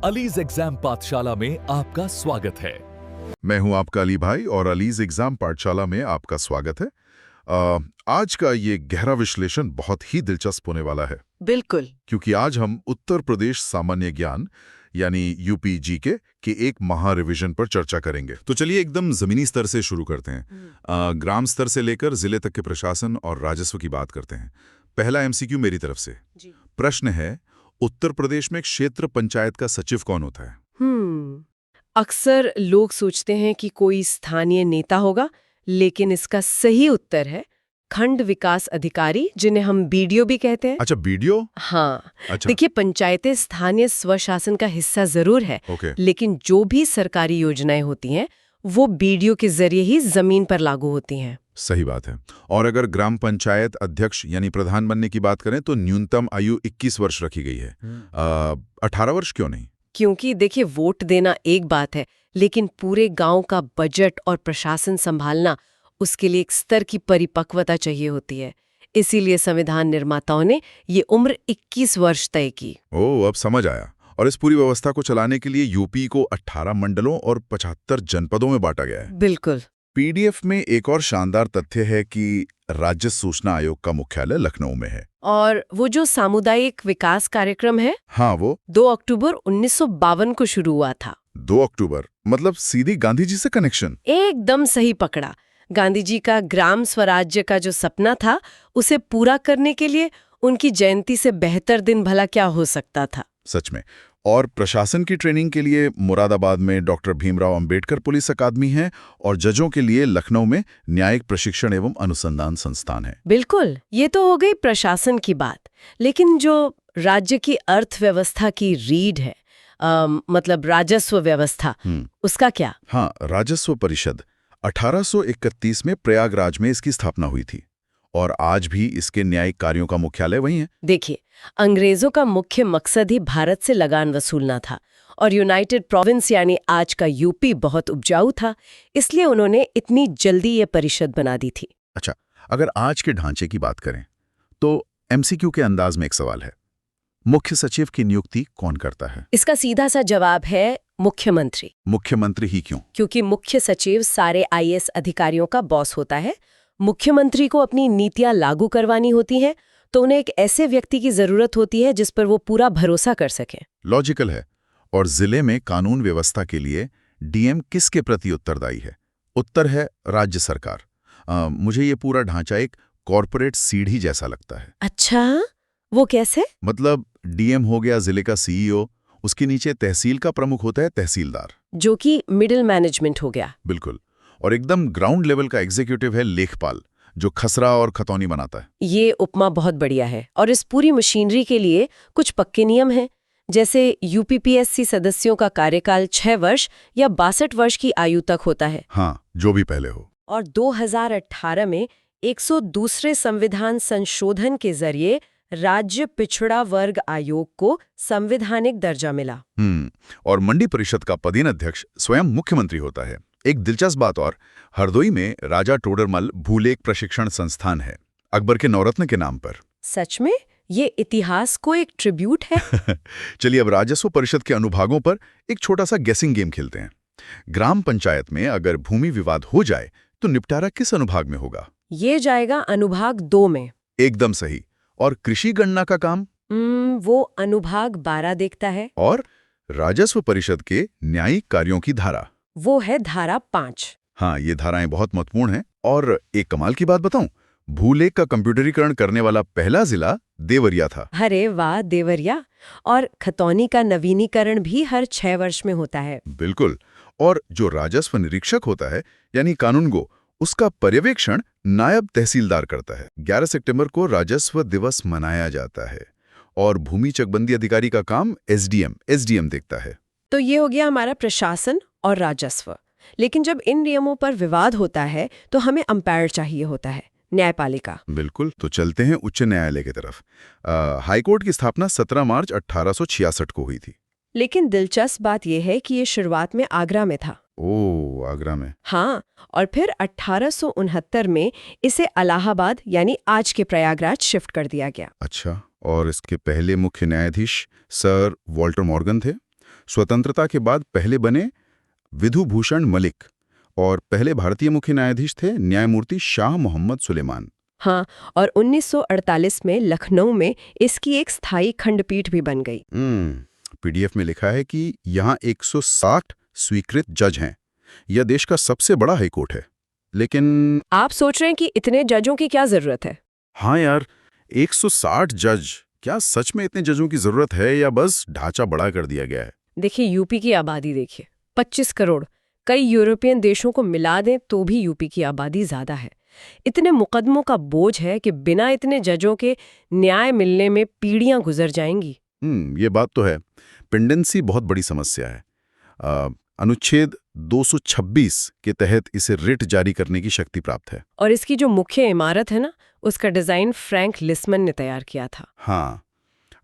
Allies exam पाठशाला में आपका स्वागत है। मैं हूं आपका अली भाई और अलीज एग्जाम पाठशाला में आपका स्वागत है। आज का ये गहरा विश्लेषण बहुत ही दिलचस्प होने वाला है। बिल्कुल। क्योंकि आज हम उत्तर प्रदेश सामान्य ज्ञान यानी यूपी जीके के एक महा रिवीजन पर चर्चा करेंगे। तो चलिए एकदम जमीनी स्तर से शुरू करते हैं। ग्राम स्तर से लेकर जिले तक के प्रशासन और राजस्व की बात करते हैं। पहला एमसीक्यू मेरी तरफ से। प्रश्न है, उत्तर प्रदेश में क्षेत्र पंचायत का सचिव कौन होता है? अक्सर लोग सोचते हैं कि कोई स्थानीय नेता होगा, लेकिन इसका सही उत्तर है खंड विकास अधिकारी, जिन्हें हम बीडीओ भी कहते हैं। अच्छा, बीडीओ? हाँ। अच्छा। देखिए, पंचायतें स्थानीय स्वशासन का हिस्सा जरूर है, लेकिन जो भी सरकारी योजनाएं होती हैं वो बीडीओ के जरिए ही जमीन पर लागू होती हैं। सही बात है। और अगर ग्राम पंचायत अध्यक्ष यानी प्रधान बनने की बात करें तो न्यूनतम आयु 21 वर्ष रखी गई है। 18 वर्ष क्यों नहीं? क्योंकि देखिए, वोट देना एक बात है, लेकिन पूरे गांव का बजट और प्रशासन संभालना, उसके लिए एक स्तर की परिपक्वता चाहिए होती है। इसीलिए संविधान निर्माताओं ने ये उम्र 21 वर्ष तय की। ओह, अब समझ आया। और इस पूरी व्यवस्था को चलाने के लिए यूपी को 18 मंडलों और 75 जनपदों में बांटा गया है। बिल्कुल। पीडीएफ में एक और शानदार तथ्य है कि राज्य सूचना आयोग का मुख्यालय लखनऊ में है। और वो जो सामुदायिक विकास कार्यक्रम है, हाँ, वो 2 अक्टूबर 1952 को शुरू हुआ था। 2 अक्टूबर मतलब सीधी गांधी जी से कनेक्शन। एकदम सही पकड़ा। गांधी जी का ग्राम स्वराज्य का जो सपना था, उसे पूरा करने के लिए उनकी जयंती से बेहतर दिन भला क्या हो सकता था। सच में। और प्रशासन की ट्रेनिंग के लिए मुरादाबाद में डॉक्टर भीमराव अंबेडकर पुलिस अकादमी है और जजों के लिए लखनऊ में न्यायिक प्रशिक्षण एवं अनुसंधान संस्थान है। बिल्कुल, ये तो हो गई प्रशासन की बात। लेकिन जो राज्य की अर्थव्यवस्था की रीढ़ है, मतलब राजस्व व्यवस्था, उसका क्या? हाँ, राजस्व परिषद 1831 में प्रयागराज में इसकी स्थापना हुई थी और आज भी इसके न्यायिक कार्यों का मुख्यालय वही है। देखिए, अंग्रेजों का मुख्य मकसद ही भारत से लगान वसूलना था और यूनाइटेड प्रोविंस यानी आज का यूपी बहुत उपजाऊ था, इसलिए उन्होंने इतनी जल्दी ये परिषद बना दी थी। अच्छा, अगर आज के ढांचे की बात करें तो एमसीक्यू के अंदाज में एक सवाल है, मुख्य सचिव की नियुक्ति कौन करता है? इसका सीधा सा जवाब है मुख्यमंत्री। मुख्यमंत्री ही क्यों? क्योंकि मुख्य सचिव सारे आईएएस अधिकारियों का बॉस होता है। मुख्यमंत्री को अपनी नीतियां लागू करवानी होती हैं, तो उन्हें एक ऐसे व्यक्ति की जरूरत होती है जिस पर वो पूरा भरोसा कर सके। लॉजिकल है। और जिले में कानून व्यवस्था के लिए डीएम किसके प्रति उत्तरदायी है? उत्तर है राज्य सरकार। मुझे ये पूरा ढांचा एक कॉर्पोरेट सीढ़ी जैसा लगता है। अच्छा, वो कैसे? मतलब डीएम हो गया जिले का सीईओ, उसके नीचे तहसील का प्रमुख होता है तहसीलदार, जो कि मिडिल मैनेजमेंट हो गया। बिल्कुल। और एकदम ग्राउंड लेवल का एग्जीक्यूटिव है लेखपाल, जो खसरा और खतौनी बनाता है। ये उपमा बहुत बढ़िया है। और इस पूरी मशीनरी के लिए कुछ पक्के नियम हैं, जैसे यूपीपीएससी सदस्यों का कार्यकाल 6 वर्ष या 62 वर्ष की आयु तक होता है। हाँ, जो भी पहले हो। और 2018 में 102वें संविधान संशोधन के जरिए राज्य पिछड़ा वर्ग आयोग को संवैधानिक दर्जा मिला। और मंडी परिषद का पदेन अध्यक्ष स्वयं मुख्यमंत्री होता है। एक दिलचस्प बात और, हरदोई में राजा टोडरमल भूलेख प्रशिक्षण संस्थान है, अकबर के नौरत्न के नाम पर। सच में? ये इतिहास को एक ट्रिब्यूट है। चलिए अब राजस्व परिषद के अनुभागों पर एक छोटा सा गेसिंग गेम खेलते हैं। ग्राम पंचायत में अगर भूमि विवाद हो जाए तो निपटारा किस अनुभाग में होगा? ये जाएगा अनुभाग 2 में। एकदम सही। और कृषि गणना का काम? वो अनुभाग 12 देखता है। और राजस्व परिषद के न्यायिक कार्यों की धारा? वो है धारा 5। हाँ, ये धाराएं बहुत महत्वपूर्ण हैं। और एक कमाल की बात बताऊं, भूलेख का कंप्यूटरीकरण करने वाला पहला जिला देवरिया था। अरे वाह, देवरिया। और खतौनी का नवीनीकरण भी हर 6 वर्ष में होता है। बिल्कुल। और जो राजस्व निरीक्षक होता है यानी कानूनगो, उसका पर्यवेक्षण नायब तहसीलदार करता है। 11 सितंबर को राजस्व दिवस मनाया जाता है। और भूमि चकबंदी अधिकारी का काम एसडीएम देखता है। तो ये हो गया हमारा प्रशासन और राजस्व। लेकिन जब इन नियमों पर विवाद होता है तो हमें अंपायर चाहिए होता है, न्यायपालिका। बिल्कुल। तो चलते हैं उच्च न्यायालय की तरफ। हाईकोर्ट की स्थापना 17 मार्च 1866 को हुई थी। लेकिन दिलचस्प बात यह है कि ये शुरुआत में आगरा में था। ओह, आगरा में। हाँ, और फिर 1869 में इसे इलाहाबाद यानी आज के प्रयागराज शिफ्ट कर दिया गया। अच्छा, और इसके पहले मुख्य न्यायाधीश सर वॉल्टर मॉर्गन थे। स्वतंत्रता के बाद पहले बने विधुभूषण मलिक और पहले भारतीय मुख्य न्यायाधीश थे न्यायमूर्ति शाह मोहम्मद सुलेमान। हाँ, और 1948 में लखनऊ में इसकी एक स्थायी खंडपीठ भी बन गई। पीडीएफ में लिखा है कि यहाँ 160 स्वीकृत जज हैं। यह देश का सबसे बड़ा हाईकोर्ट है। लेकिन आप सोच रहे हैं कि इतने जजों की क्या जरूरत है? हाँ यार, 160 जज, क्या सच में इतने जजों की जरूरत है या बस ढांचा बड़ा कर दिया गया है? देखिए, यूपी की आबादी देखिए, 25 करोड़। कई यूरोपियन देशों को मिला दें तो भी यूपी की आबादी ज्यादा है। इतने मुकदमों का बोझ है कि बिना इतने जजों के न्याय मिलने में पीढ़ियां गुजर जाएंगी। ये बात तो है। पेंडेंसी बहुत बड़ी समस्या है। अनुच्छेद 226 के तहत इसे रिट जारी करने की शक्ति प्राप्त है। और इसकी जो मुख्य इमारत है ना, उसका डिजाइन फ्रैंक लिस्मन ने तैयार किया था। हाँ,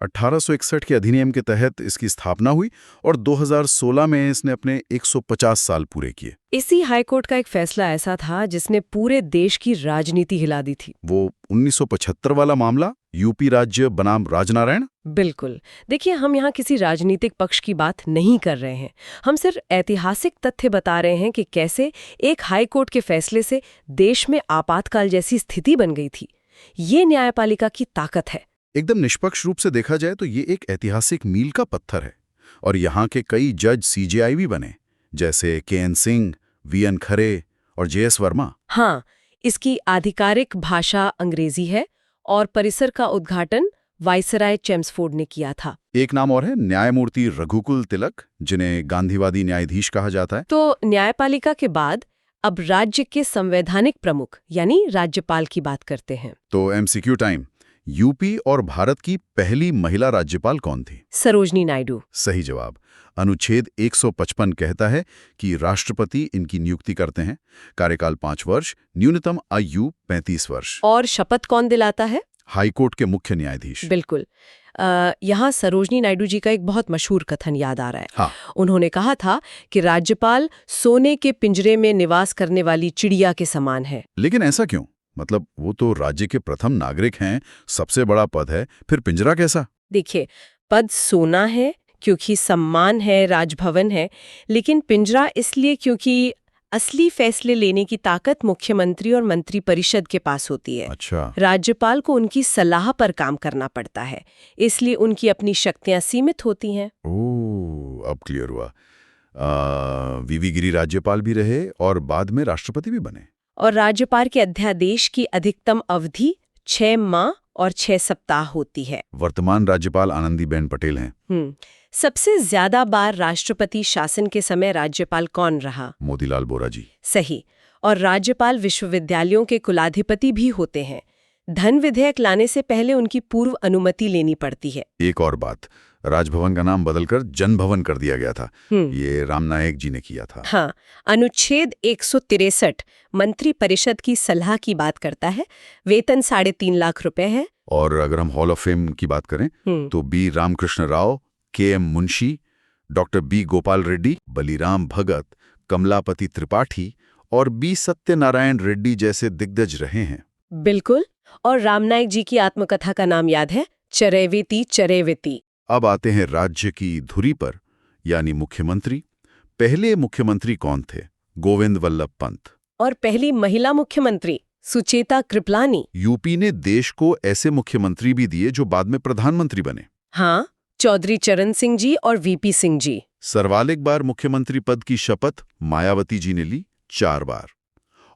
1861 के अधिनियम के तहत इसकी स्थापना हुई और 2016 में इसने अपने 150 साल पूरे किए। इसी हाईकोर्ट का एक फैसला ऐसा था जिसने पूरे देश की राजनीति हिला दी थी। वो 1975 वाला मामला, यूपी राज्य बनाम राजनारायण। बिल्कुल। देखिए, हम यहाँ किसी राजनीतिक पक्ष की बात नहीं कर रहे हैं। हम सिर्फ ऐतिहासिक तथ्य बता रहे हैं कि कैसे एक हाईकोर्ट के फैसले से देश में आपातकाल जैसी स्थिति बन गई थी। ये न्यायपालिका की ताकत है। एकदम निष्पक्ष रूप से देखा जाए तो ये एक ऐतिहासिक मील का पत्थर है। और यहाँ के कई जज सीजेआई भी बने, जैसे के.एन. सिंह, वी.एन. खरे और जे.एस. वर्मा। हाँ, इसकी आधिकारिक भाषा अंग्रेजी है और परिसर का उद्घाटन वाइसराय चेम्सफोर्ड ने किया था। एक नाम और है, न्यायमूर्ति रघुकुल तिलक, जिन्हें गांधीवादी न्यायाधीश कहा जाता है। तो न्यायपालिका के बाद अब राज्य के संवैधानिक प्रमुख यानी राज्यपाल की बात करते हैं। तो एमसीक्यू टाइम। यूपी और भारत की पहली महिला राज्यपाल कौन थी? सरोजनी नायडू। सही जवाब। अनुच्छेद 155 कहता है कि राष्ट्रपति इनकी नियुक्ति करते हैं। कार्यकाल 5 वर्ष, न्यूनतम आयु 35 वर्ष। और शपथ कौन दिलाता है? हाईकोर्ट के मुख्य न्यायाधीश। बिल्कुल। यहाँ सरोजनी नायडू जी का एक बहुत मशहूर कथन याद आ रहा है। हाँ। उन्होंने कहा था कि राज्यपाल सोने के पिंजरे में निवास करने वाली चिड़िया के समान है। लेकिन ऐसा क्यों? मतलब वो तो राज्य के प्रथम नागरिक हैं, सबसे बड़ा पद है, फिर पिंजरा कैसा? देखिए, पद सोना है क्योंकि सम्मान है, राजभवन है, लेकिन पिंजरा इसलिए क्योंकि असली फैसले लेने की ताकत मुख्यमंत्री और मंत्री परिषद के पास होती है। अच्छा। राज्यपाल को उनकी सलाह पर काम करना पड़ता है, इसलिए उनकी अपनी शक्तियां सीमित होती हैं। ओह, अब क्लियर हुआ। वीवी गिरी राज्यपाल भी रहे और बाद में राष्ट्रपति भी बने। और राज्यपाल के अध्यादेश की अधिकतम अवधि 6 माह और 6 सप्ताह होती है। वर्तमान राज्यपाल आनंदीबेन पटेल हैं। सबसे ज्यादा बार राष्ट्रपति शासन के समय राज्यपाल कौन रहा? मोतीलाल बोरा जी। सही। और राज्यपाल विश्वविद्यालयों के कुलाधिपति भी होते हैं। धन विधेयक लाने से पहले उनकी पूर्व अनुमति लेनी पड़ती है। एक और बात, राजभवन का नाम बदलकर जनभवन कर दिया गया था। ये रामनायक जी ने किया था। हाँ, अनुच्छेद 163 मंत्री परिषद की सलाह की बात करता है। वेतन 3.5 लाख रुपए है। और अगर हम हॉल ऑफ फेम की बात करें तो B Ramakrishna Rao, K M. Munshi, doctor B Gopal Reddy, Baliram Bhagat, Kamalapati Tripathi और बी सत्यनारायण रेड्डी जैसे दिग्गज रहे हैं। बिल्कुल। और रामनायक जी की आत्मकथा का नाम याद है? चरैवेति चरैवेति। अब आते हैं राज्य की धुरी पर, यानी मुख्यमंत्री। पहले मुख्यमंत्री कौन थे? गोविंद वल्लभ पंत। और पहली महिला मुख्यमंत्री सुचेता कृपलानी। यूपी ने देश को ऐसे मुख्यमंत्री भी दिए जो बाद में प्रधानमंत्री बने। हाँ, चौधरी चरण सिंह जी और वीपी सिंह जी। सर्वाधिक बार मुख्यमंत्री पद की शपथ मायावती जी ने ली, 4 बार।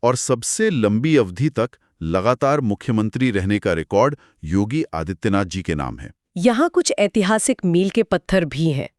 और सबसे लंबी अवधि तक लगातार मुख्यमंत्री रहने का रिकॉर्ड योगी आदित्यनाथ जी के नाम है। यहाँ कुछ ऐतिहासिक मील के पत्थर भी हैं।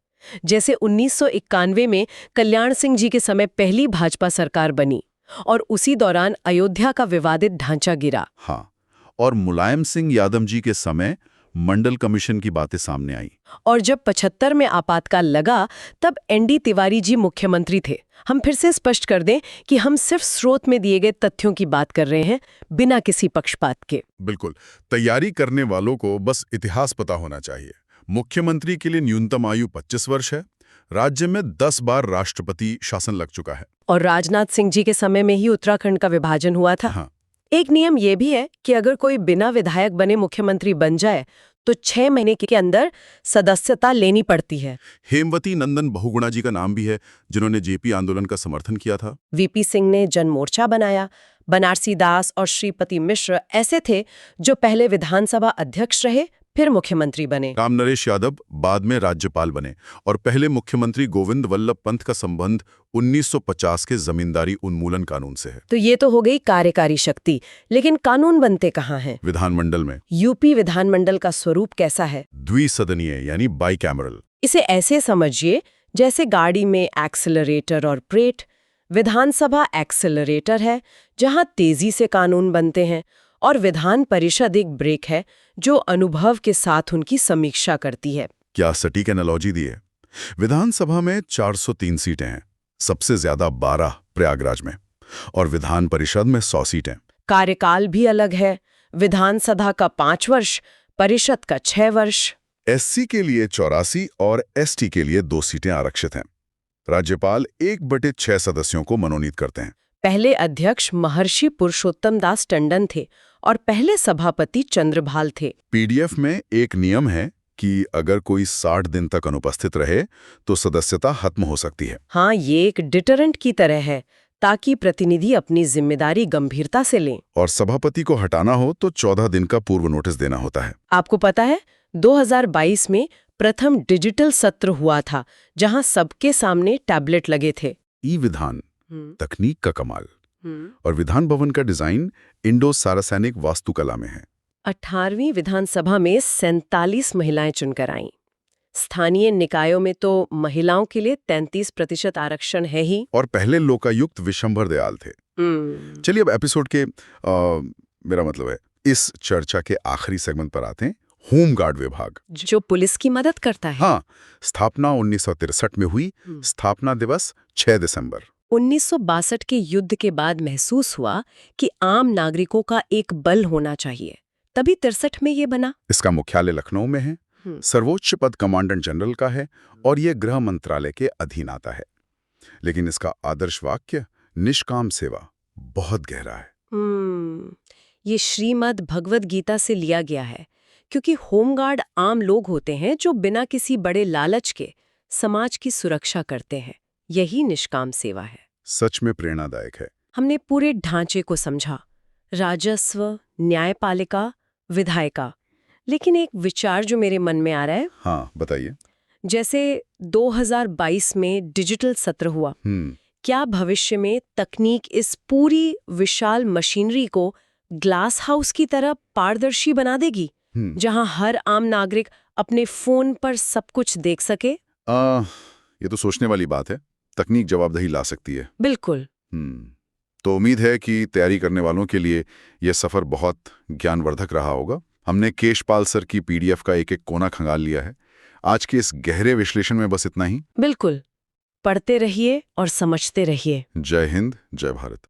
जैसे 1991 में कल्याण सिंह जी के समय पहली भाजपा सरकार बनी और उसी दौरान अयोध्या का विवादित ढांचा गिरा। हाँ, और मुलायम सिंह यादव जी के समय मंडल कमीशन की बातें सामने आई। और जब 75 में आपातकाल लगा तब एनडी तिवारी जी मुख्यमंत्री थे। हम फिर से स्पष्ट कर दें कि हम सिर्फ स्रोत में दिए गए तथ्यों की बात कर रहे हैं, बिना किसी पक्षपात के। बिल्कुल। तैयारी करने वालों को बस इतिहास पता होना चाहिए। मुख्यमंत्री के लिए न्यूनतम आयु 25 वर्ष है। राज्य में 10 बार राष्ट्रपति शासन लग चुका है। और राजनाथ सिंह जी के समय में ही उत्तराखंड का विभाजन हुआ था। हाँ। एक नियम यह भी है कि अगर कोई बिना विधायक बने मुख्यमंत्री बन जाए तो 6 महीने के अंदर सदस्यता लेनी पड़ती है। हेमवती नंदन बहुगुणा जी का नाम भी है, जिन्होंने जेपी आंदोलन का समर्थन किया था। वीपी सिंह ने जन मोर्चा बनाया। बनारसी दास और श्रीपति मिश्र ऐसे थे जो पहले विधानसभा अध्यक्ष रहे, फिर मुख्यमंत्री बने। रामनरेश यादव बाद में राज्यपाल बने और पहले मुख्यमंत्री गोविंद वल्लभ पंत का संबंध 1950 के जमींदारी उन्मूलन कानून से है। तो ये तो हो गई कार्यकारी शक्ति, लेकिन कानून बनते कहाँ हैं? विधानमंडल में। यूपी विधानमंडल का स्वरूप कैसा है? द्विसदनीय यानी बाइकैमरल। इसे ऐसे समझिए जैसे गाड़ी में एक्सेलरेटर और ब्रेक। विधानसभा एक्सेलरेटर है जहां तेजी से कानून बनते हैं, और विधान परिषद एक ब्रेक है जो अनुभव के साथ उनकी समीक्षा करती है। क्या सटीक एनालॉजी दी है। विधानसभा में 403 सीटें हैं, सबसे ज्यादा 12 प्रयागराज में, और विधान परिषद में 100 सीटें। कार्यकाल भी अलग है, विधानसभा का 5 वर्ष, परिषद का 6 वर्ष। एससी के लिए 84 और एसटी के लिए 2 सीटें आरक्षित हैं। राज्यपाल 1/6 सदस्यों को मनोनीत करते हैं। पहले अध्यक्ष महर्षि पुरुषोत्तम दास टंडन थे और पहले सभापति चंद्रभाल थे। पीडीएफ में एक नियम है कि अगर कोई 60 दिन तक अनुपस्थित रहे तो सदस्यता खत्म हो सकती है। हाँ, ये एक डिटरेंट की तरह है ताकि प्रतिनिधि अपनी जिम्मेदारी गंभीरता से लें। और सभापति को हटाना हो तो 14 दिन का पूर्व नोटिस देना होता है। आपको पता है 2022 में प्रथम डिजिटल सत्र हुआ था जहां सबके सामने टैबलेट लगे थे। ई विधान तकनीक का कमाल। और विधान भवन का डिजाइन इंडो सारासैनिक वास्तुकला में है। 18वीं विधानसभा में 47 महिलाएं चुनकर आईं। स्थानीय निकायों में तो महिलाओं के लिए 33% आरक्षण है ही। और पहले लोकायुक्त विशंभर दयाल थे। चलिए अब एपिसोड के मेरा मतलब है इस चर्चा के आखिरी सेगमेंट पर आते हैं। होमगार्ड विभाग, जो पुलिस की मदद करता है। हाँ, स्थापना 1963 में हुई। स्थापना दिवस 6 दिसंबर। 1962 के युद्ध के बाद महसूस हुआ कि आम नागरिकों का एक बल होना चाहिए, तभी 63 में ये बना। इसका मुख्यालय लखनऊ में है। सर्वोच्च पद कमांडेंट जनरल का है और ये गृह मंत्रालय के अधीन आता है। लेकिन इसका आदर्श वाक्य निष्काम सेवा बहुत गहरा है। ये श्रीमद् भगवद गीता से लिया गया है, क्योंकि होमगार्ड आम लोग होते हैं जो बिना किसी बड़े लालच के समाज की सुरक्षा करते हैं। यही निष्काम सेवा है। सच में प्रेरणादायक है। हमने पूरे ढांचे को समझा, राजस्व, न्यायपालिका, विधायिका। लेकिन एक विचार जो मेरे मन में आ रहा है। हाँ, बताइए। जैसे 2022 में डिजिटल सत्र हुआ, क्या भविष्य में तकनीक इस पूरी विशाल मशीनरी को ग्लास हाउस की तरह पारदर्शी बना देगी, जहां हर आम नागरिक अपने फोन पर सब कुछ देख सके? ये तो सोचने वाली बात है। तकनीक जवाबदेही ला सकती है। बिल्कुल। तो उम्मीद है कि तैयारी करने वालों के लिए यह सफर बहुत ज्ञानवर्धक रहा होगा। हमने केशपाल सर की पीडीएफ का एक-एक कोना खंगाल लिया है। आज के इस गहरे विश्लेषण में बस इतना ही। बिल्कुल। पढ़ते रहिए और समझते रहिए। जय हिंद, जय भारत।